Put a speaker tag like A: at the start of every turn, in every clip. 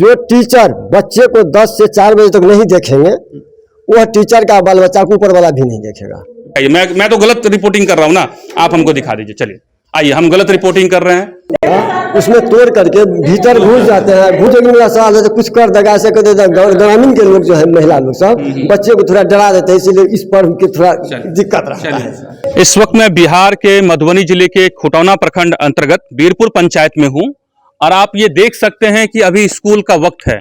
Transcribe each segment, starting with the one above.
A: जो टीचर बच्चे को 10 से 4 बजे तक नहीं देखेंगे, वह टीचर का बाल बच्चा को ऊपर वाला भी नहीं देखेगा।
B: मैं तो गलत रिपोर्टिंग कर रहा हूँ ना, आप हमको दिखा दीजिए। चलिए आइए, हम गलत रिपोर्टिंग कर रहे हैं।
A: उसमें तोड़ करके भीतर घुस जाते हैं। घुसने का सवाल है तो कुछ कर देगा, ऐसे कर देगा। ग्रामीण के लोग जो है, महिला लोग सब बच्चे को थोड़ा डरा देते हैं, इसीलिए इस पर उनकी थोड़ा दिक्कत रहता है।
B: इस वक्त मैं बिहार के मधुबनी जिले के खुटौना प्रखंड अंतर्गत बीरपुर पंचायत में हूँ और आप ये देख सकते हैं कि अभी स्कूल का वक्त है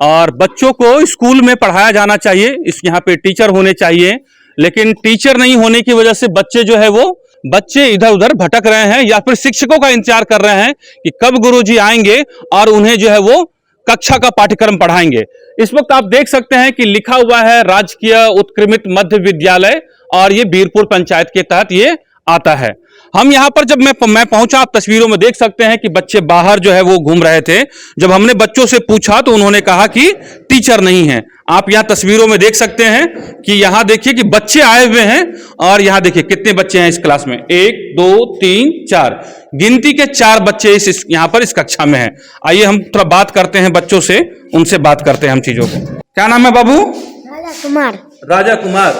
B: और बच्चों को स्कूल में पढ़ाया जाना चाहिए। इस यहाँ पे टीचर होने चाहिए, लेकिन टीचर नहीं होने की वजह से बच्चे जो है वो इधर उधर भटक रहे हैं या फिर शिक्षकों का इंतजार कर रहे हैं कि कब गुरुजी आएंगे और उन्हें जो है वो कक्षा का पाठ्यक्रम पढ़ाएंगे। इस वक्त आप देख सकते हैं कि लिखा हुआ है राजकीय उत्क्रमित मध्य विद्यालय और ये बीरपुर पंचायत के तहत ये आता है। हम यहाँ पर जब मैं पहुंचा, आप तस्वीरों में देख सकते हैं कि बच्चे बाहर जो है वो घूम रहे थे। जब हमने बच्चों से पूछा तो उन्होंने कहा कि टीचर नहीं है। आप यहाँ तस्वीरों में देख सकते हैं कि यहाँ देखिए कि बच्चे आए हुए हैं और यहाँ देखिए कितने बच्चे हैं इस क्लास में, 1 2 3 4 गिनती के 4 बच्चे यहाँ पर इस कक्षा में हैं। आइए हम थोड़ा बात करते हैं बच्चों से, उनसे बात करते हैं हम चीजों को। क्या नाम है बाबू?
C: राजा कुमार।
B: राजा कुमार।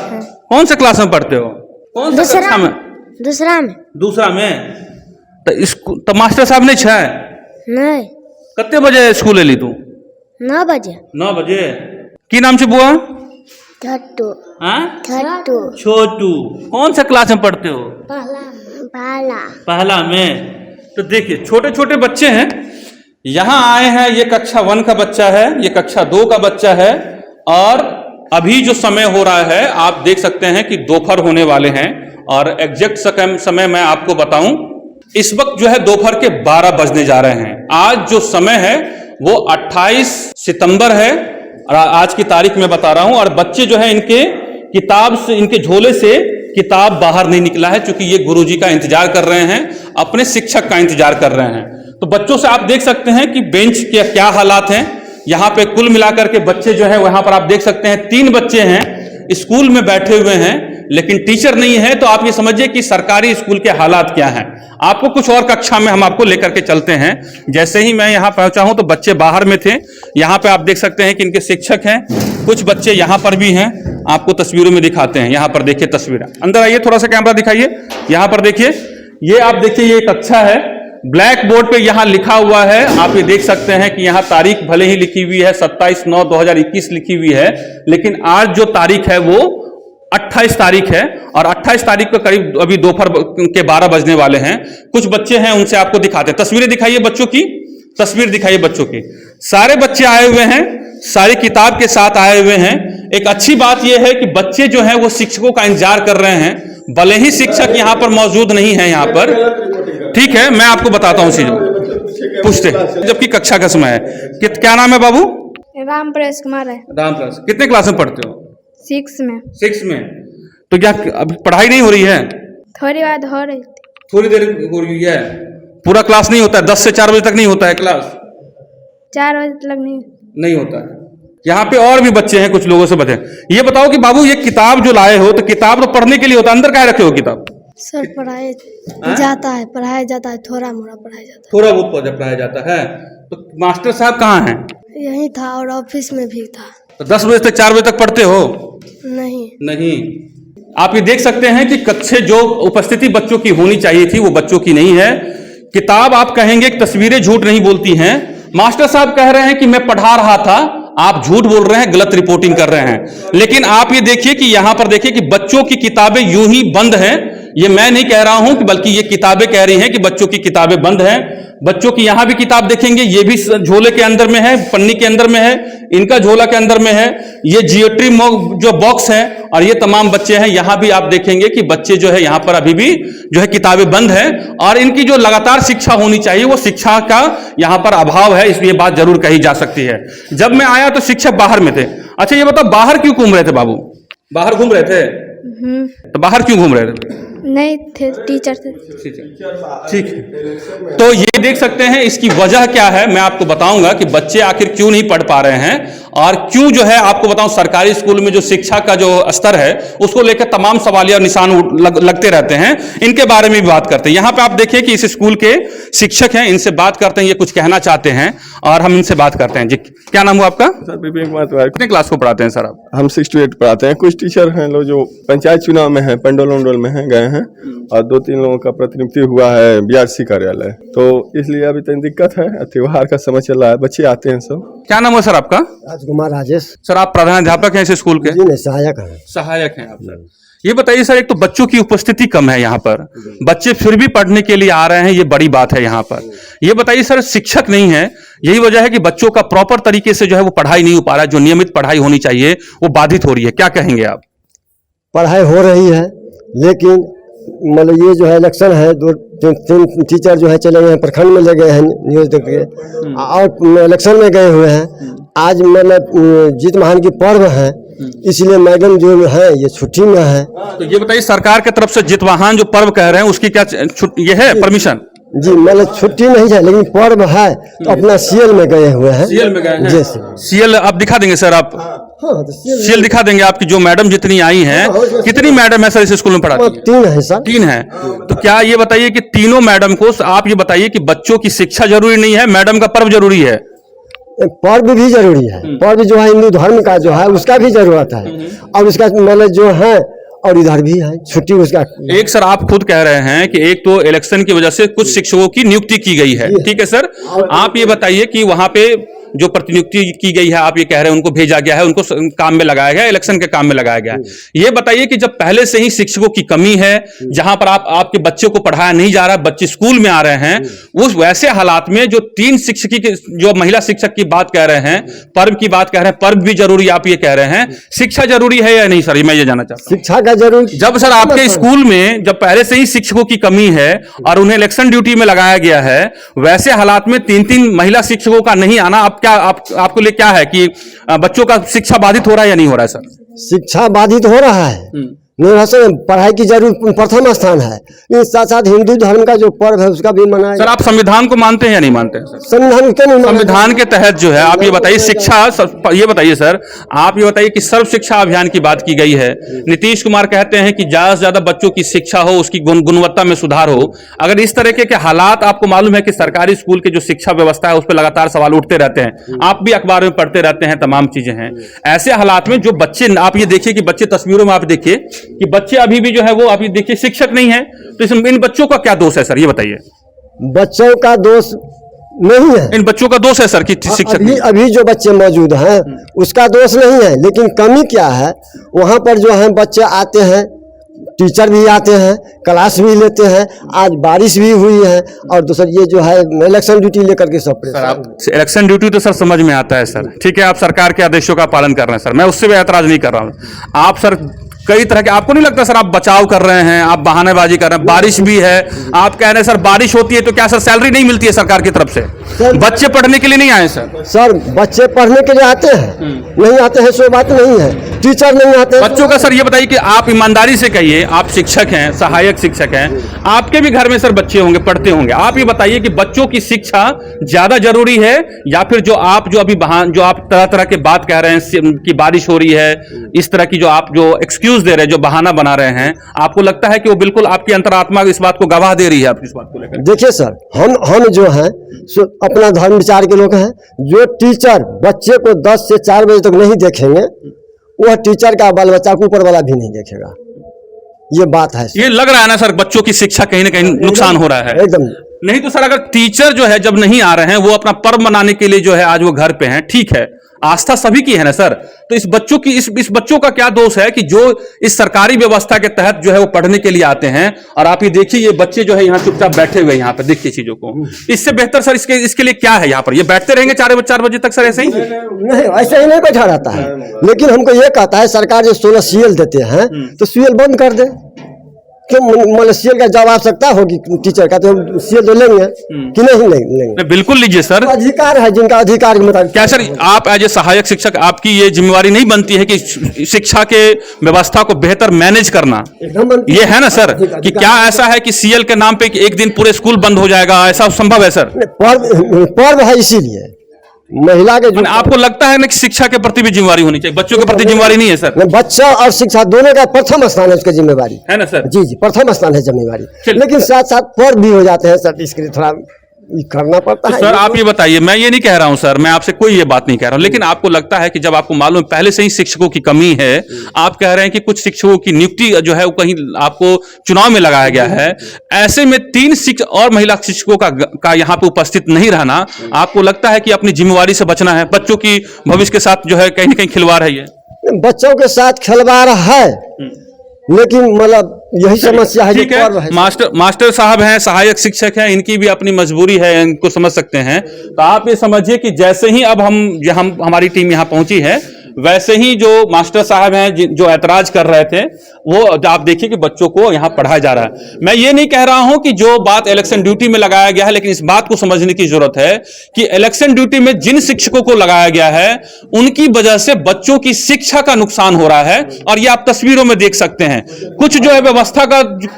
B: कौन से क्लास में पढ़ते हो? कौन सा कक्षा में? दूसरा में। तो मास्टर साहब नहीं छे?
C: नहीं।
B: कितने बजे स्कूल ली तू?
C: 9 बजे।
B: 9 बजे। की नाम से बुआ?
C: छोटू।
B: छोटू। कौन सा क्लास में पढ़ते हो? पहला में। तो देखिए छोटे छोटे बच्चे हैं, यहाँ आए हैं। ये कक्षा 1 का बच्चा है, ये कक्षा 2 का बच्चा है और अभी जो समय हो रहा है आप देख सकते हैं कि दोपहर होने वाले हैं और एग्जैक्ट समय मैं आपको बताऊं, इस वक्त जो है दोपहर के 12 बजने जा रहे हैं। आज जो समय है वो 28 सितंबर है और आज की तारीख में बता रहा हूं। और बच्चे जो है इनके किताब से, इनके झोले से किताब बाहर नहीं निकला है, क्योंकि ये गुरुजी का इंतजार कर रहे हैं, अपने शिक्षक का इंतजार कर रहे हैं। तो बच्चों से आप देख सकते हैं कि बेंच के क्या हालात हैं। यहाँ पे कुल मिलाकर के बच्चे जो है वहां पर आप देख सकते हैं 3 बच्चे हैं स्कूल में बैठे हुए हैं, लेकिन टीचर नहीं है। तो आप ये समझिए कि सरकारी स्कूल के हालात क्या हैं। आपको कुछ और कक्षा में हम आपको लेकर के चलते हैं। जैसे ही मैं यहाँ पहुंचा हूं तो बच्चे बाहर में थे। यहाँ पे आप देख सकते हैं कि इनके शिक्षक हैं, कुछ बच्चे यहाँ पर भी हैं। आपको तस्वीरों में दिखाते हैं। यहाँ पर देखिए तस्वीर, अंदर आइए, थोड़ा सा कैमरा दिखाइए। यहाँ पर देखिए, ये आप देखिए ये कक्षा है। ब्लैक बोर्ड पे यहाँ लिखा हुआ है, आप ये देख सकते हैं कि यहाँ तारीख भले ही लिखी हुई है 27/9/2021 लिखी हुई है, लेकिन आज जो तारीख है वो 28 तारीख है और 28 तारीख को करीब अभी दोपहर के 12 बजने वाले हैं। कुछ बच्चे हैं, उनसे आपको दिखाते हैं। तस्वीरें दिखाइए बच्चों की, तस्वीर दिखाइए बच्चों की। सारे बच्चे आए हुए हैं, सारी किताब के साथ आए हुए हैं। एक अच्छी बात यह है कि बच्चे जो हैं वो शिक्षकों का इंतजार कर रहे हैं, भले ही शिक्षक यहाँ पर मौजूद नहीं है। यहाँ पर ठीक है, मैं आपको बताता हूँ चीज पूछते, जबकि कक्षा का समय है। क्या नाम है बाबू?
C: रामप्रकाश कुमार है।
B: रामप्रकाश। कितने क्लास में पढ़ते हो?
C: 6 में।
B: 6 में। तो क्या अभी पढ़ाई नहीं हो रही है?
C: थोड़ी बात हो रही,
B: थोड़ी देर हो रही है। पूरा क्लास नहीं होता है? 10 से 4 बजे तक नहीं होता है क्लास?
C: 4 बजे तक नहीं
B: होता है। यहाँ पे और भी बच्चे हैं, कुछ लोगों से बचे। ये बताओ कि बाबू ये किताब जो लाए हो, तो किताब तो पढ़ने के लिए होता है, अंदर क्या रखे हो किताब?
C: सर पढ़ाया जाता है, थोड़ा मोड़ा पढ़ाया जाता है।
B: थोड़ा बहुत पढ़ाया जाता है। तो मास्टर साहब कहाँ हैं?
C: यही था और ऑफिस में भी था।
B: तो 10 बजे से 4 बजे तक पढ़ते हो?
C: नहीं।
B: आप ये देख सकते हैं कि कक्षे जो उपस्थिति बच्चों की होनी चाहिए थी वो बच्चों की नहीं है। किताब आप कहेंगे कि तस्वीरें झूठ नहीं बोलती हैं। मास्टर साहब कह रहे हैं कि मैं पढ़ा रहा था, आप झूठ बोल रहे हैं, गलत रिपोर्टिंग कर रहे हैं। लेकिन आप ये देखिए कि यहां पर देखिए कि बच्चों की किताबें यूं ही बंद हैं। ये मैं नहीं कह रहा हूं कि बल्कि ये किताबें कह रही हैं कि बच्चों की किताबें बंद हैं। बच्चों की यहां भी किताब देखेंगे, ये भी झोले के अंदर में है, पन्नी के अंदर में है, इनका झोला के अंदर में है। ये जियोट्री जो बॉक्स है और ये तमाम बच्चे हैं। यहां भी आप देखेंगे कि बच्चे जो है यहां पर अभी भी जो है किताबें बंद है और इनकी जो लगातार शिक्षा होनी चाहिए वो शिक्षा का यहां पर अभाव है। इसलिए बात जरूर कही जा सकती है। जब मैं आया तो शिक्षक बाहर में थे। अच्छा ये बताओ, बाहर क्यों घूम रहे थे बाबू? बाहर घूम रहे थे? तो बाहर क्यों घूम रहे थे?
C: नहीं थे, टीचर थे।
B: ठीक है, तो ये देख सकते हैं इसकी वजह क्या है, मैं आपको बताऊंगा कि बच्चे आखिर क्यों नहीं पढ़ पा रहे हैं और क्यों जो है आपको बताऊं सरकारी स्कूल में जो शिक्षा का जो स्तर है उसको लेकर तमाम सवालिया निशान लगते रहते हैं, इनके बारे में भी बात करते हैं। यहाँ पे आप देखिए कि इस स्कूल के शिक्षक हैं, इनसे बात करते हैं, ये कुछ कहना चाहते हैं और हम इनसे बात करते हैं। जी क्या नाम हुआ आपका?
D: सर विवेक माथुर।
B: कितने क्लास को पढ़ाते हैं सर आप?
D: हम 6 to 8 पढ़ाते हैं। कुछ टीचर हैं लोग जो पंचायत चुनाव में हैं, पंडोल उंडोल में हैं, गए हैं, और 2-3 लोगों का प्रतिनियुक्ति हुआ है बीआरसी कार्यालय, तो इसलिए अभी तक दिक्कत है। त्योहार का समय चल रहा है, बच्चे आते हैं सब।
B: क्या नाम हुआ सर आपका?
A: राजकुमार राजेश।
B: सर आप प्रधानाध्यापक हैं इस स्कूल के?
A: जी नहीं, सहायक है।
B: सहायक हैं आप सर। ये बताइए सर, एक तो बच्चों की उपस्थिति कम है यहाँ पर, बच्चे फिर भी पढ़ने के लिए आ रहे हैं, ये बड़ी बात है यहाँ पर। ये बताइए सर, शिक्षक नहीं है, यही वजह है कि बच्चों का प्रॉपर तरीके से जो है वो पढ़ाई नहीं हो पा रहा है, जो नियमित पढ़ाई होनी चाहिए वो बाधित हो रही है, क्या कहेंगे आप?
A: पढ़ाई हो रही है, लेकिन मतलब ये जो है इलेक्शन है, 2-3 टीचर जो है चले गए हैं, प्रखंड में ले गए हैं न्यूज देख के, और इलेक्शन में गए हुए हैं। आज मतलब जीत महान की पर्व है, इसलिए मैडम जो है ये छुट्टी में है।
B: तो ये बताइए, सरकार की तरफ से जितवाहन जो पर्व कह रहे हैं उसकी क्या ये है परमिशन?
A: जी मतलब छुट्टी नहीं है, लेकिन पर्व है तो अपना सीएल में गए हुए हैं।
B: सीएल में गए हैं?
A: जी
B: सीएल आप दिखा देंगे सर? आप
A: हाँ, तो
B: सीएल दिखा देंगे आपकी जो मैडम जितनी आई हैं? कितनी मैडम है सर इस स्कूल में पढ़ाती हैं?
A: 3 है सर।
B: 3 है। तो क्या ये बताइए कि तीनों मैडम को आप ये बताइए कि बच्चों की शिक्षा जरूरी नहीं है, मैडम का पर्व जरूरी है?
A: पर्व भी जरूरी है, पर्व जो है हिंदू धर्म का जो है उसका भी जरूरत है, और उसका मतलब जो है, और इधर भी है छुट्टी उसका।
B: एक सर आप खुद कह रहे हैं कि एक तो इलेक्शन की वजह से कुछ शिक्षकों की नियुक्ति की गई है, ठीक है सर, आप ये बताइए कि वहां पे जो प्रतिनियुक्ति की गई है, आप ये कह रहे हैं उनको भेजा गया है, उनको काम में लगाया गया, इलेक्शन के काम में लगाया गया है। ये बताइए कि जब पहले से ही शिक्षकों की कमी है, जहां पर आपके बच्चे को पढ़ाया नहीं जा रहा, बच्चे स्कूल में आ रहे हैं, उस वैसे हालात में जो 3 शिक्षकी के जो महिला शिक्षक की बात कह रहे हैं, पर्व की बात कह रहे हैं, पर्व भी जरूरी आप ये कह रहे हैं, शिक्षा जरूरी है या नहीं सर? मैं ये जानना चाहता हूं।
A: शिक्षा का जरूरी,
B: जब सर आपके स्कूल में जब पहले से ही शिक्षकों की कमी है और उन्हें इलेक्शन ड्यूटी में लगाया गया है, वैसे हालात में 3-3 महिला शिक्षकों का नहीं आना, अब क्या आपको लिए क्या है कि बच्चों का शिक्षा बाधित हो रहा है या नहीं हो रहा है सर?
A: शिक्षा बाधित हो रहा है, नहीं, पढ़ाई की जरूर प्रथम स्थान है, इस साथ साथ हिंदू धर्म का जो पर्व है उसका भी मनाया।
B: सर आप संविधान को मानते हैं या नहीं मानते हैं सर?
A: संविधान क्यों नहीं?
B: संविधान के तहत जो है आप ये बताइए शिक्षा, ये बताइए सर, आप ये बताइए कि सर्व शिक्षा अभियान की बात की गई है, नीतीश कुमार कहते हैं कि ज्यादा से ज्यादा बच्चों की शिक्षा हो, उसकी गुणवत्ता में सुधार हो। अगर इस तरह के हालात आपको मालूम है कि सरकारी स्कूल की जो शिक्षा व्यवस्था है उस पर लगातार सवाल उठते रहते हैं, आप भी अखबार में पढ़ते रहते हैं, तमाम चीजें हैं, ऐसे हालात में जो बच्चे, आप ये देखिए कि बच्चे तस्वीरों में आप देखिए कि बच्चे अभी भी जो है वो अभी देखिए शिक्षक नहीं है, तो इन बच्चों का क्या दोष है सर? ये बताइए।
A: बच्चों का दोष नहीं है,
B: इन बच्चों का दोष है सर कि शिक्षक
A: अभी जो बच्चे मौजूद हैं उसका दोष नहीं है, लेकिन कमी क्या है, वहां पर जो है बच्चे आते हैं, टीचर भी आते हैं, क्लास भी लेते हैं, आज बारिश भी हुई है, और दूसरा ये जो है इलेक्शन ड्यूटी लेकर के सब
B: सर, आप इलेक्शन ड्यूटी तो सर समझ में आता है सर, ठीक है, आप सरकार के आदेशों का पालन कर रहे हैं सर, मैं उससे भी ऐतराज नहीं कर रहा हूँ। आप सर कई तरह के, आपको नहीं लगता सर आप बचाव कर रहे हैं, आप बहानेबाजी कर रहे हैं? बारिश भी है, आप कह रहे हैं सर बारिश होती है तो क्या सर सैलरी नहीं मिलती है सरकार की तरफ से? बच्चे पढ़ने के लिए नहीं आए सर?
A: सर बच्चे पढ़ने के लिए आते हैं, नहीं आते हैं सो बात नहीं है, टीचर नहीं आते
B: बच्चों का। सर ये बताइए कि आप ईमानदारी से कहिए, आप शिक्षक हैं, सहायक शिक्षक हैं, आपके भी घर में सर बच्चे होंगे, पढ़ते होंगे, आप ये बताइए कि बच्चों की शिक्षा ज्यादा जरूरी है या फिर जो आप जो आप तरह तरह के बात कह रहे हैं कि बारिश हो रही है, इस तरह की जो आप जो एक्सक्यूज दे रहे हैं, जो बहाना बना रहे हैं, आपको लगता है कि वो बिल्कुल आपकी अंतरात्मा इस बात को गवाह दे रही है? आप इस बात को लेकर
A: देखिए सर, हम जो हैं अपना धर्म विचार के लोग हैं, जो टीचर बच्चे को 10 से 4 बजे तक नहीं देखेंगे, वह टीचर का बाल बच्चा को ऊपर वाला भी नहीं देखेगा, ये बात है।
B: ये लग रहा है ना सर, बच्चों की शिक्षा कहीं ना कहीं नुकसान हो रहा है
A: एकदम।
B: नहीं तो सर अगर टीचर जो है जब नहीं आ रहे हैं, वो अपना पर्व मनाने के लिए जो है आज वो घर पे हैं, ठीक है, आस्था सभी की है ना सर, तो इस बच्चों की इस बच्चों का क्या दोष है कि जो इस सरकारी व्यवस्था के तहत जो है वो पढ़ने के लिए आते हैं, और आप ये देखिए ये बच्चे जो है यहाँ चुपचाप बैठे हुए यहाँ पे, देखिए चीजों को, इससे बेहतर सर इसके लिए क्या है? यहाँ पर ये बैठते रहेंगे 4 बजे तक सर ऐसे ही?
A: नहीं, ऐसे ही नहीं बैठा रहता है, लेकिन हमको ये कहता है सरकार जो 16 सीएल देते हैं तो सीएल बंद कर दे। क्यों मतलब सीएल का जब आवश्यकता होगी टीचर का तो हम सीएल तो लेंगे कि नहीं लेंगे?
B: बिल्कुल लीजिए सर,
A: अधिकार है जिनका अधिकार के मुताबिक।
B: क्या सर आप एज ए सहायक शिक्षक आपकी ये जिम्मेवारी नहीं बनती है कि शिक्षा के व्यवस्था को बेहतर मैनेज करना? ये है ना सर कि क्या ऐसा है कि सीएल के नाम पे एक दिन पूरे स्कूल बंद हो जाएगा, ऐसा संभव है सर?
A: पर्व है इसीलिए महिला के जो
B: आपको लगता है ना कि शिक्षा के प्रति भी जिम्मेवारी होनी चाहिए, बच्चों के प्रति जिम्मेवारी नहीं है सर?
A: बच्चा और शिक्षा दोनों का प्रथम स्थान है, उसका जिम्मेवारी
B: है ना सर?
A: जी जी, प्रथम स्थान है जिम्मेवारी।
B: चलिए।
A: लेकिन साथ साथ पर भी हो जाते हैं सर, इसके लिए थोड़ा ये करना पड़ता है।
B: सर आप ये बताइए, मैं ये नहीं कह रहा हूं सर, मैं आपसे कोई ये बात नहीं कह रहा हूं, लेकिन आपको लगता है कि जब आपको मालूम पहले से ही शिक्षकों की कमी है, आप कह रहे हैं कि कुछ शिक्षकों की नियुक्ति जो है वो कहीं आपको चुनाव में लगाया गया है, ऐसे में 3 शिक्षक और महिला शिक्षकों का यहाँ पे उपस्थित नहीं रहना, आपको लगता है कि अपनी जिम्मेवारी से बचना है, बच्चों की भविष्य के साथ जो है कहीं ना कहीं खिलवाड़ है ये?
A: बच्चों के साथ खिलवाड़ है, लेकिन मतलब यही समस्या है।
B: ठीक है, मास्टर साहब हैं, सहायक शिक्षक हैं, इनकी भी अपनी मजबूरी है, इनको समझ सकते हैं। तो आप ये समझिए कि जैसे ही अब हम हमारी टीम यहाँ पहुंची है, वैसे ही जो मास्टर साहब हैं जो ऐतराज कर रहे थे, वो आप देखिए कि बच्चों को यहाँ पढ़ाया जा रहा है। मैं ये नहीं कह रहा हूं कि जो बात इलेक्शन ड्यूटी में लगाया गया है, लेकिन इस बात को समझने की जरूरत है कि इलेक्शन ड्यूटी में जिन शिक्षकों को लगाया गया है, उनकी वजह से बच्चों की शिक्षा का नुकसान हो रहा है। और ये आप तस्वीरों में देख सकते हैं, कुछ जो है व्यवस्था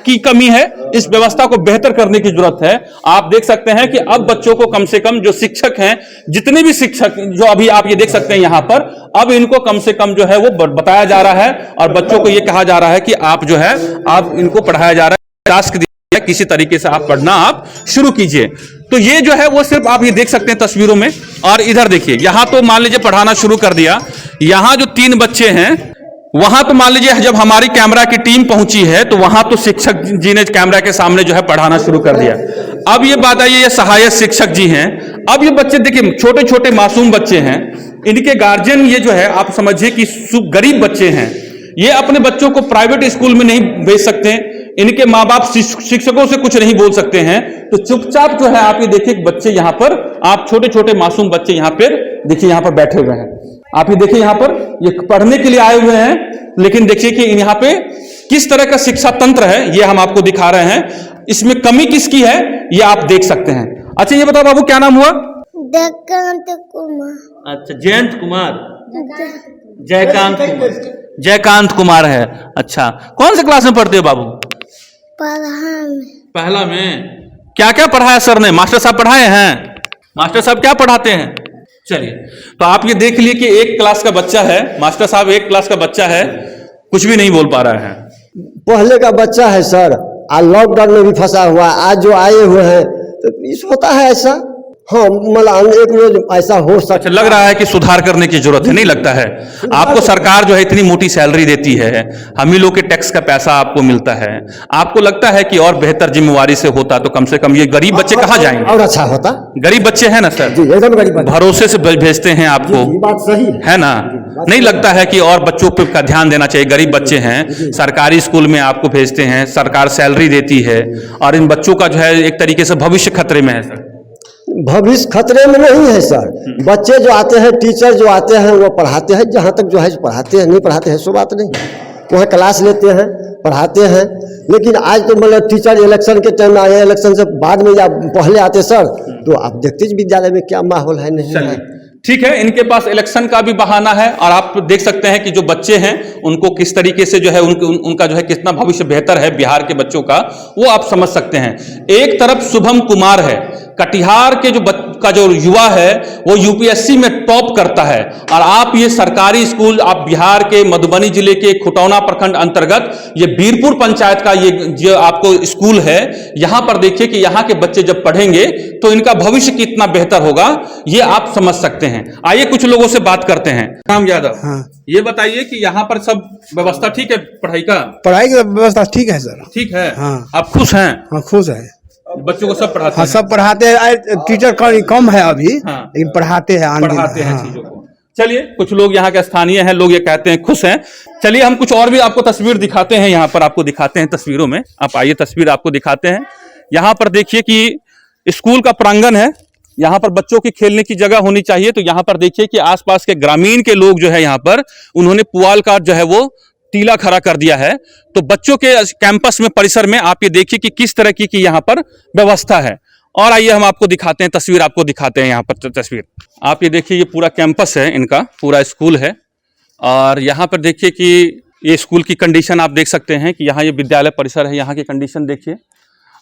B: की कमी है, इस व्यवस्था को बेहतर करने की जरूरत है। आप देख सकते हैं कि अब बच्चों को कम से कम जो शिक्षक हैं, जितने भी शिक्षक जो अभी आप ये देख सकते हैं यहाँ पर, अब इनको कम से कम जो है वो बताया जा रहा है और बच्चों को ये कहा जा रहा है कि आप जो है आप इनको पढ़ाया जा रहा है, टास्क दिया है, किसी तरीके से आप पढ़ना आप शुरू कीजिए। तो ये जो है वो सिर्फ आप ये देख सकते हैं तस्वीरों में। और इधर देखिए, यहां तो मान लीजिए पढ़ाना शुरू कर दिया, यहां जो 3 बच्चे हैं, वहां तो मान लीजिए जब हमारी कैमरा की टीम पहुंची है तो वहां तो शिक्षक जी ने कैमरा के सामने जो है पढ़ाना शुरू कर दिया। अब ये बात आई, ये सहायक शिक्षक जी हैं। अब ये बच्चे देखिए, छोटे छोटे मासूम बच्चे हैं, इनके गार्जियन ये जो है आप समझिए कि गरीब बच्चे हैं, ये अपने बच्चों को प्राइवेट स्कूल में नहीं भेज सकते, इनके माँ बाप शिक्षकों से कुछ नहीं बोल सकते हैं, तो चुपचाप जो है आप ये देखिए बच्चे यहाँ पर, आप छोटे छोटे मासूम बच्चे यहाँ पर देखिए, यहाँ पर बैठे हुए हैं। आप ये देखिए यहाँ पर ये पढ़ने के लिए आए हुए हैं, लेकिन देखिए कि यहाँ पे किस तरह का शिक्षा तंत्र है, ये हम आपको दिखा रहे हैं। इसमें कमी किसकी है ये आप देख सकते हैं। अच्छा ये बताओ बाबू, क्या नाम हुआ?
C: जयकांत कुमार।
B: अच्छा, जयंत कुमार, जयकांत कुमार, जयकांत कुमार है। अच्छा, कौन से क्लास में पढ़ते हो बाबू? पहला में। क्या क्या पढ़ाया सर ने? मास्टर साहब पढ़ाए हैं? मास्टर साहब क्या पढ़ाते हैं? चलिए, तो आप ये देख लिए कि 1 क्लास का बच्चा है, मास्टर साहब 1 क्लास का बच्चा है, कुछ भी नहीं बोल पा रहा है।
A: पहले का बच्चा है सर, आज लॉकडाउन में भी फंसा हुआ, आज जो आए हुए हैं तो इस होता है ऐसा। हाँ, मतलब एक रोज ऐसा हो सकता।
B: अच्छा, लग रहा है कि सुधार करने की जरूरत है, नहीं लगता है? आपको सरकार जो है इतनी मोटी सैलरी देती है, हम ही लोग के टैक्स का पैसा आपको मिलता है, आपको लगता है कि और बेहतर जिम्मेवारी से होता तो कम से कम ये गरीब बच्चे कहाँ जाएंगे?
A: और अच्छा होता।
B: गरीब बच्चे हैं ना सर,
A: जी एकदम गरीब,
B: भरोसे से भेजते हैं आपको,
A: ये बात सही
B: है ना? नहीं लगता है कि और बच्चों पे का ध्यान देना चाहिए? गरीब बच्चे हैं, सरकारी स्कूल में आपको भेजते हैं, सरकार सैलरी देती है, और इन बच्चों का जो है एक तरीके से भविष्य खतरे में है सर।
A: भविष्य खतरे में नहीं है सर, बच्चे जो आते हैं, टीचर जो आते हैं वो पढ़ाते हैं, जहाँ तक जो है पढ़ाते हैं, नहीं पढ़ाते हैं सो बात नहीं, वहाँ क्लास लेते हैं, पढ़ाते हैं। लेकिन आज तो मतलब टीचर इलेक्शन के टाइम में आए, इलेक्शन से बाद में या पहले आते सर, तो आप देखते विद्यालय में क्या माहौल है, नहीं है।
B: ठीक है, इनके पास इलेक्शन का भी बहाना है, और आप देख सकते हैं कि जो बच्चे हैं उनको किस तरीके से जो है उनका जो है कितना भविष्य बेहतर है बिहार के बच्चों का, वो आप समझ सकते हैं। एक तरफ शुभम कुमार है, कटिहार के जो युवा है वो यूपीएससी में टॉप करता है, और आप ये सरकारी स्कूल, आप बिहार के मधुबनी जिले के खुटौना प्रखंड अंतर्गत ये बीरपुर पंचायत का ये जो आपको स्कूल है, यहां पर देखिए कि यहाँ के बच्चे जब पढ़ेंगे तो इनका भविष्य कितना बेहतर होगा, ये आप समझ सकते हैं। आइए कुछ लोगों से बात करते हैं। राम यादव,
E: हाँ।
B: ये बताइए कि यहाँ पर सब व्यवस्था ठीक है पढ़ाई का?
E: पढ़ाई की व्यवस्था ठीक है सर।
B: ठीक है।
E: हाँ।
B: आप खुश हैं?
E: हाँ खुश है,
B: बच्चों को सब पढ़ाते
E: हाँ
B: हैं?
E: सब पढ़ाते हैं, टीचर कम है अभी,
B: हाँ।
E: लेकिन पढ़ाते हैं,
B: पढ़ाते हैं
E: हाँ।
B: चीजों को। चलिए, कुछ लोग यहाँ के स्थानीय हैं, लोग ये कहते हैं खुश हैं। चलिए हम कुछ और भी आपको तस्वीर दिखाते हैं, यहाँ पर आपको दिखाते हैं तस्वीरों में। आप आइए, तस्वीर आपको दिखाते हैं। यहाँ पर देखिए कि स्कूल का प्रांगण है, यहाँ पर बच्चों की खेलने की जगह होनी चाहिए। तो यहाँ पर देखिए कि आसपास के ग्रामीण के लोग जो है यहाँ पर उन्होंने पुआल का जो है वो टीला खड़ा कर दिया है। तो बच्चों के कैंपस में, परिसर में आप ये देखिए कि किस तरह की यहाँ पर व्यवस्था है। और आइए हम आपको दिखाते हैं तस्वीर, आपको दिखाते हैं यहाँ पर तस्वीर। आप ये देखिए, ये पूरा कैंपस है, इनका पूरा स्कूल है, और यहाँ पर देखिए कि ये स्कूल की कंडीशन आप देख सकते हैं कि यहाँ ये विद्यालय परिसर है, यहाँ की कंडीशन देखिए।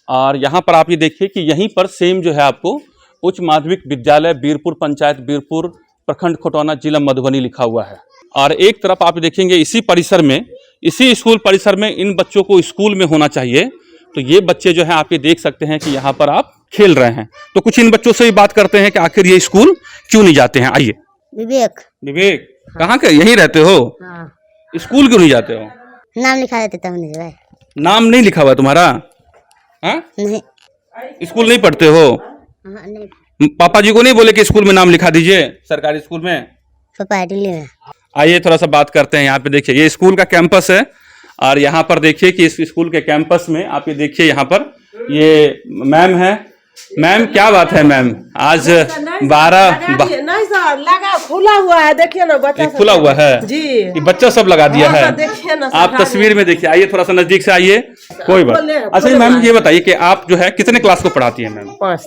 B: और यहाँ पर आप ये देखिए कि यहीं पर सेम जो है आपको उच्च माध्यमिक विद्यालय बीरपुर, पंचायत बीरपुर, प्रखंड खटौना, जिला मधुबनी लिखा हुआ है। और एक तरफ आप देखेंगे इसी परिसर में, इसी स्कूल परिसर में इन बच्चों को स्कूल में होना चाहिए। तो ये बच्चे जो है आप ये देख सकते हैं कि यहाँ पर आप खेल रहे हैं। तो कुछ इन बच्चों से भी बात करते हैं कि आखिर ये स्कूल क्यों नहीं जाते हैं। आइए।
F: विवेक।
B: विवेक, कहाँ के? यहीं रहते हो?
F: हाँ।
B: स्कूल क्यों नहीं जाते हो?
F: नाम लिखा देते तब नहीं भाई।
B: नाम नहीं लिखा हुआ तुम्हारा? हाँ?
F: नहीं।
B: स्कूल नहीं पढ़ते हो?
F: हाँ, नहीं।
B: पापा जी को नहीं बोले कि स्कूल में नाम लिखा दीजिए, सरकारी स्कूल में?
F: पापा दिल्ली में।
B: आइए थोड़ा सा बात करते हैं। यहाँ पे देखिए ये स्कूल का कैंपस है और यहाँ पर देखिए कि इस स्कूल के कैंपस में आप ये देखिए यहाँ पर ये मैम है। मैम क्या बात है मैम, आज 12
G: नहीं सर, लगा खुला हुआ है, देखिए ना बच्चा
B: खुला हुआ है
G: जी,
B: ये बच्चा सब लगा दिया है।
G: देखिए ना
B: आप तस्वीर में देखिए, आइए थोड़ा सा नजदीक से आइए। कोई बात। अच्छा मैम ये बताइए कि आप जो है कितने क्लास को पढ़ाती हैं मैम?
G: 5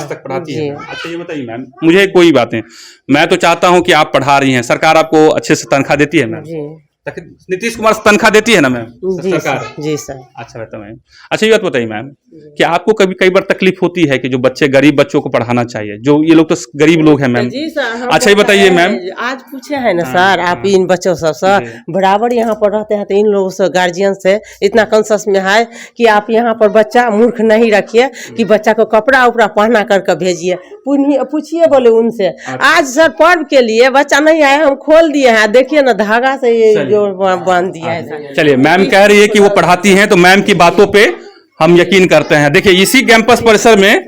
B: तक पढ़ाती हैं। अच्छा ये बताइए मैम, मुझे कोई बात नहीं, मैं तो चाहता हूँ कि आप पढ़ा रही हैं, सरकार आपको अच्छे से तनख्वाह देती है मैम?
G: जी।
B: नीतीश कुमार तनख्वाह देती है ना मैम सरकार?
G: जी सर।
B: अच्छा बेटा मैम, अच्छा ये बात बताइए मैम कि आपको कभी कई बार तकलीफ होती है कि जो बच्चे गरीब बच्चों को पढ़ाना चाहिए, जो ये लोग तो गरीब लोग हैं मैम?
G: जी सर।
B: अच्छा ये बताइए मैम,
G: आज पूछे है ना सर आप इन बच्चों से सर, बराबर यहाँ पर रहते हैं तो इन लोगों से गार्जियन से इतना कंसेस में है कि आप यहाँ पर बच्चा मूर्ख नहीं रखिए कि बच्चा को कपड़ा उपड़ा पहना करके भेजिए, पूछिए बोले उनसे। आज सर पर्व के लिए बच्चा नहीं आया, हम खोल दिए हैं, देखिए ना धागा से ये जो बांध दिया है।
B: चलिए मैम कह रही है कि वो पढ़ाती हैं तो मैम की बातों पे हम यकीन करते हैं। देखिए इसी कैंपस परिसर में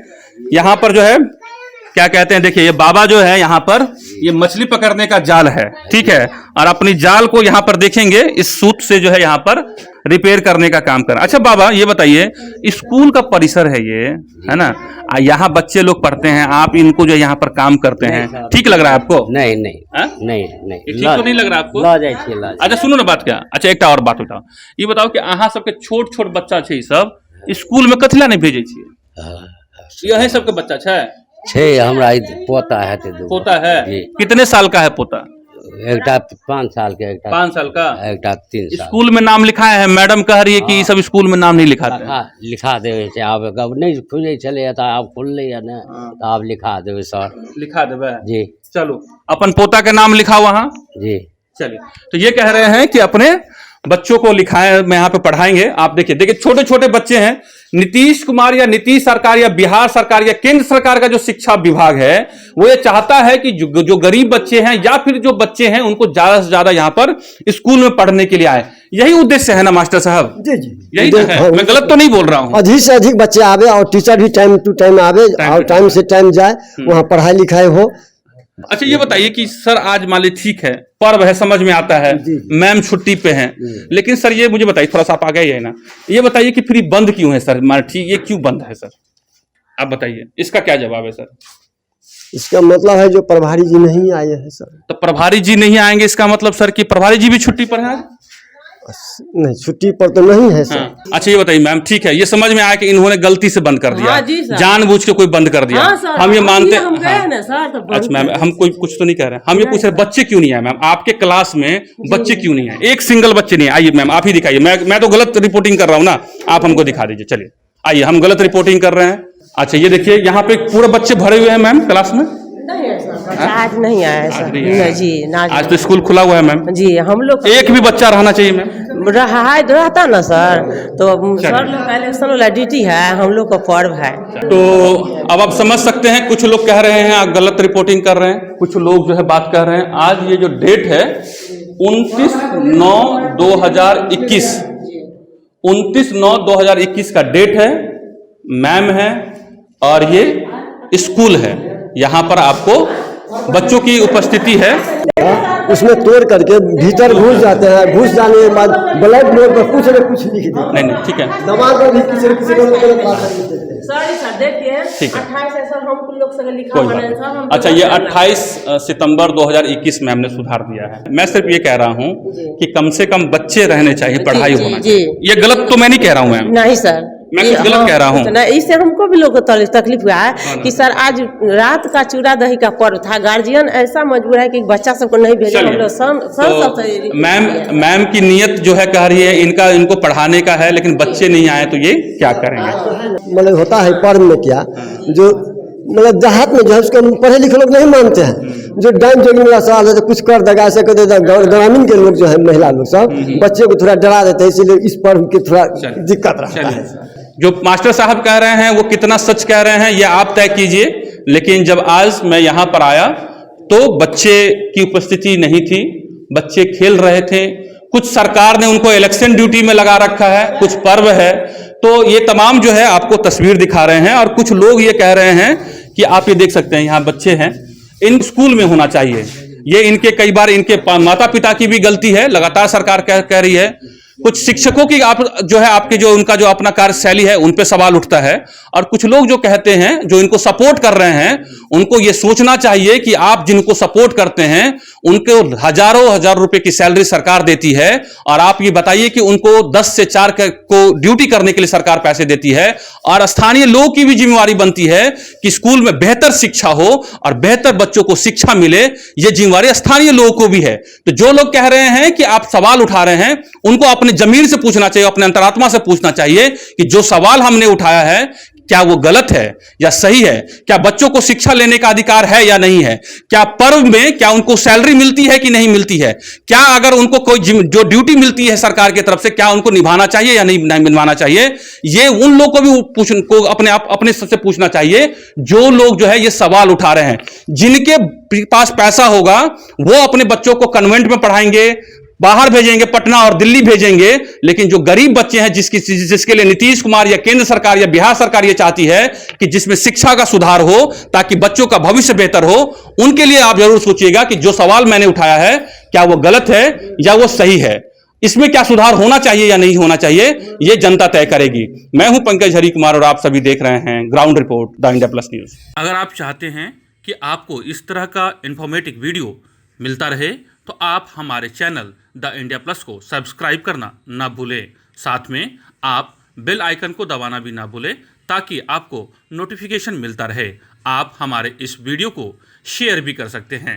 B: यहाँ पर जो है क्या कहते हैं, देखिए ये बाबा जो है यहाँ पर ये मछली पकड़ने का जाल है, ठीक है, और अपनी जाल को यहाँ पर देखेंगे इस सूत से जो है यहाँ पर रिपेयर करने का काम कर। अच्छा बाबा ये बताइए, स्कूल का परिसर है ये, है ना, यहाँ बच्चे लोग पढ़ते हैं, आप इनको जो यहाँ पर काम करते हैं, ठीक लग रहा है आपको?
H: नहीं नहीं
B: हा?
H: नहीं नहीं
B: ठीक तो नहीं लग रहा आपको?
H: ला जाए।
B: अच्छा सुनो ना बात क्या, अच्छा एक और बात बताओ, ये बताओ कि अहाँ सबके छोट छोट बच्चा छे सब स्कूल में कथिला नहीं भेजे छिए? यही सबके बच्चा छे?
H: हमरा पोता है
B: पोता है? कितने साल का है पोता?
H: एक 5 साल के,
B: 5 साल का,
H: एक 3 साल।
B: स्कूल में नाम लिखाए हैं? मैडम कह रही है कि सब स्कूल में नाम नहीं लिखाते हैं।
H: लिखा देवे से आप नहीं खुले चले तो आप खुल है ना, तो आप लिखा देवे सर।
B: लिखा देवे
H: जी।
B: चलो अपन पोता का नाम लिखा वहाँ
H: जी।
B: चलिए, तो ये कह रहे हैं कि अपने बच्चों को लिखाए, मैं यहाँ पे पढ़ाएंगे। आप देखिए छोटे छोटे बच्चे हैं। नीतीश कुमार या नीतीश सरकार या बिहार सरकार या केंद्र सरकार का जो शिक्षा विभाग है वो ये चाहता है कि जो गरीब बच्चे हैं या फिर जो बच्चे हैं उनको ज्यादा से ज्यादा यहाँ पर स्कूल में पढ़ने के लिए आए। यही उद्देश्य है ना मास्टर साहब?
A: जी जी
B: यही तो है, मैं गलत तो नहीं बोल रहा हूँ?
A: अधिक से अधिक बच्चे आवे और टीचर भी टाइम टू टाइम आवे और टाइम से टाइम जाए, वहाँ पढ़ाई लिखाई हो।
B: अच्छा ये बताइए कि सर आज मान ली ठीक है पर्व है, समझ में आता है, मैम छुट्टी पे हैं, लेकिन सर ये मुझे बताइए, थोड़ा सा आप आगे है ना, ये बताइए कि फिर बंद क्यों है सर? मान ठीक ये क्यों बंद है सर, आप बताइए, इसका क्या जवाब है सर?
A: इसका मतलब है जो प्रभारी जी नहीं आए हैं सर।
B: तो प्रभारी जी नहीं आएंगे इसका मतलब सर कि प्रभारी जी भी छुट्टी पर हैं?
A: नहीं छुट्टी पर तो नहीं है सर।
B: हाँ। अच्छा ये बताइए मैम, ठीक है ये समझ में आया कि इन्होंने गलती से बंद कर दिया,
G: हाँ
B: जानबूझ के कोई बंद कर दिया।
G: हाँ
B: हम ये मानते हैं।
G: अच्छा
B: मैम हम कोई कुछ तो नहीं कह रहे हैं, हम ये पूछ रहे बच्चे क्यों नहीं आए मैम आपके क्लास में? बच्चे क्यों नहीं आए? एक सिंगल बच्चे नहीं आइए मैम, आप ही दिखाइए। मैं तो गलत रिपोर्टिंग कर रहा हूँ ना, आप हमको दिखा दीजिए। चलिए आइए, हम गलत रिपोर्टिंग कर रहे हैं। अच्छा ये देखिए यहाँ पे पूरे बच्चे भरे हुए हैं मैम क्लास में?
G: नहीं है सर, आज नहीं आया है सर। नहीं जी,
B: आज तो स्कूल खुला हुआ है मैम
G: जी। हम लोग
B: एक भी बच्चा रहना चाहिए मैम?
G: रहता ना सर, तो सर लोग का इलेक्शन वाला ड्यूटी है, हम लोग का पर्व है।
B: तो अब आप समझ सकते हैं, कुछ लोग कह रहे हैं आप गलत रिपोर्टिंग कर रहे हैं, कुछ लोग जो है बात कर रहे हैं। आज ये जो डेट है 29/9/2021, 29/9/2021 का डेट है, मैम है और ये स्कूल है। यहाँ पर आपको बच्चों की उपस्थिति है।
A: उसमें तोड़ करके भीतर घुस जाते हैं, घुस जाने के बाद ब्लैक बोर्ड पर कुछ न कुछ लिख देते हैं।
B: नहीं ठीक है,
A: दबाव पर भी किसी न किसी
G: सर देखिए
B: ठीक है,
G: 28 ऐसा हम लोग से लिखा
B: कोई बात नहीं। अच्छा ये 28 सितंबर 2021 में हमने सुधार दिया है। मैं सिर्फ ये कह रहा हूँ कि कम से कम बच्चे रहने चाहिए, पढ़ाई होना चाहिए। ये गलत तो मैं नहीं कह रहा हूँ मैम?
G: नहीं सर,
B: मैं कुछ गलत कह रहा हूँ?
G: इससे हमको भी लोग को तकलीफ हुआ है कि सर आज रात का चूड़ा दही का पर्व था, गार्जियन ऐसा मजबूर है कि बच्चा सबको नहीं भेजे। हम लोग
B: मैम की नियत जो है कह रही है इनको पढ़ाने का है, लेकिन बच्चे नहीं आए तो ये क्या करेंगे?
A: मतलब होता है पर्व में क्या, जो मतलब देहात में जो है उसको पढ़े लिखे लोग नहीं मानते हैं। जो डाइन जोगिंग वाला सवाल है तो कुछ कर देगा, ऐसे कर देगा। ग्रामीण के लोग जो है, महिला लोग सब बच्चे को थोड़ा डरा देते हैं, इसीलिए इस पर उनकी थोड़ा दिक्कत रहता है।
B: जो मास्टर साहब कह रहे हैं वो कितना सच कह रहे हैं ये आप तय कीजिए, लेकिन जब आज मैं यहाँ पर आया तो बच्चे की उपस्थिति नहीं थी, बच्चे खेल रहे थे। कुछ सरकार ने उनको इलेक्शन ड्यूटी में लगा रखा है, कुछ पर्व है, तो ये तमाम जो है आपको तस्वीर दिखा रहे हैं। और कुछ लोग ये कह रहे हैं कि आप ये देख सकते हैं यहाँ बच्चे हैं, इन स्कूल में होना चाहिए। ये इनके कई बार इनके माता पिता की भी गलती है, लगातार सरकार कह रही है। कुछ शिक्षकों की आप जो है आपके जो उनका जो अपना कार्यशैली है उन पे सवाल उठता है। और कुछ लोग जो कहते हैं, जो इनको सपोर्ट कर रहे हैं, उनको ये सोचना चाहिए कि आप जिनको सपोर्ट करते हैं उनको हजारों हजार रुपए की सैलरी सरकार देती है, और आप ये बताइए कि उनको 10 से 4 को ड्यूटी करने के लिए सरकार पैसे देती है। और स्थानीय लोगों की भी जिम्मेवारी बनती है कि स्कूल में बेहतर शिक्षा हो और बेहतर बच्चों को शिक्षा मिले, ये जिम्मेवारी स्थानीय लोगों को भी है। तो जो लोग कह रहे हैं कि आप सवाल उठा रहे हैं, उनको अपने जमीन से पूछना चाहिए, अपने अंतरात्मा से पूछना चाहिए कि जो सवाल हमने उठाया है क्या वो गलत है या सही है? क्या बच्चों को शिक्षा लेने का अधिकार है या नहीं है? क्या पर्व में क्या उनको सैलरी मिलती है कि नहीं मिलती है? क्या अगर उनको कोई जो ड्यूटी मिलती है सरकार की तरफ से, क्या उनको निभाना चाहिए या नहीं निभाना चाहिए? ये उन लोगों को भी अपने से पूछना चाहिए जो लोग जो है ये सवाल उठा रहे हैं। जिनके पास पैसा होगा वो अपने बच्चों को कन्वेंट में पढ़ाएंगे, बाहर भेजेंगे, पटना और दिल्ली भेजेंगे। लेकिन जो गरीब बच्चे हैं, जिसके लिए नीतीश कुमार या केंद्र सरकार या बिहार सरकार ये चाहती है कि जिसमें शिक्षा का सुधार हो ताकि बच्चों का भविष्य बेहतर हो, उनके लिए आप जरूर सोचिएगा कि जो सवाल मैंने उठाया है क्या वो गलत है या वो सही है। इसमें क्या सुधार होना चाहिए या नहीं होना चाहिए, ये जनता तय करेगी। मैं हूं पंकज हरी कुमार और आप सभी देख रहे हैं ground report, the India plus news. अगर आप चाहते हैं कि आपको इस तरह का इंफॉर्मेटिव वीडियो मिलता रहे तो आप हमारे चैनल द इंडिया प्लस को सब्सक्राइब करना ना भूलें। साथ में आप बेल आइकन को दबाना भी ना भूलें ताकि आपको नोटिफिकेशन मिलता रहे। आप हमारे इस वीडियो को शेयर भी कर सकते हैं।